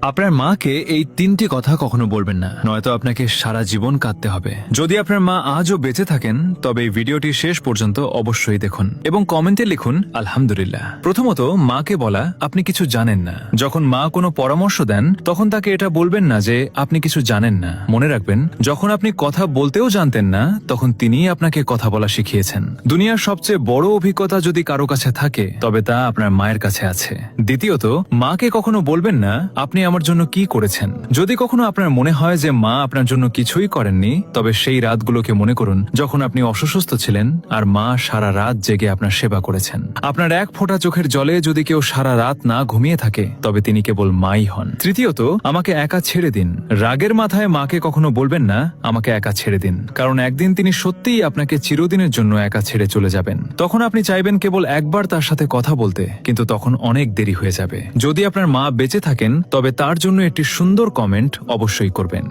আপনার মাকে এই 3টি কথা কখনো বলবেন না, নয়তো আপনাকে সারা জীবন কাঁদতে হবে। যদি আপনার মা আজও বেঁচে থাকেন তবে এই ভিডিওটি শেষ পর্যন্ত অবশ্যই দেখুন এবং কমেন্টে লিখুন আলহামদুলিল্লাহ। প্রথমত, মাকে বলা আপনি কিছু জানেন না। যখন মা কোনো পরামর্শ দেন তখন তাকে এটা বলবেন না যে আপনি কিছু জানেন না। মনে রাখবেন, যখন আপনি কথা বলতেও জানতেন না তখন তিনিই আপনাকে কথা বলা শিখিয়েছেন। দুনিয়ার সবচেয়ে বড় অভিজ্ঞতা যদি কারো কাছে থাকে তবে তা আপনার মায়ের কাছে আছে। দ্বিতীয়ত, মাকে কখনো বলবেন না আপনি আমার জন্য কি করেছেন। যদি কখনো আপনার মনে হয় যে মা আপনার জন্য কিছুই করেননি, তবে সেই রাতগুলোকে মনে করুন যখন আপনি অসুস্থ ছিলেন আর মা সারা রাত জেগে আপনার সেবা করেছেন। আপনার এক ফোঁটা চোখের জলে যদি কেউ সারা রাত না ঘুমিয়ে থাকে তবে তিনি কেবল মাই হন। তৃতীয়ত, আমাকে একা ছেড়ে দিন। রাগের মাথায় মাকে কখনো বলবেন না আমাকে একা ছেড়ে দিন, কারণ একদিন তিনি সত্যিই আপনাকে চিরদিনের জন্য একা ছেড়ে চলে যাবেন। তখন আপনি চাইবেন কেবল একবার তার সাথে কথা বলতে, কিন্তু তখন অনেক দেরি হয়ে যাবে। যদি আপনার মা বেঁচে থাকেন তবে তার জন্য একটি সুন্দর কমেন্ট অবশ্যই করবেন।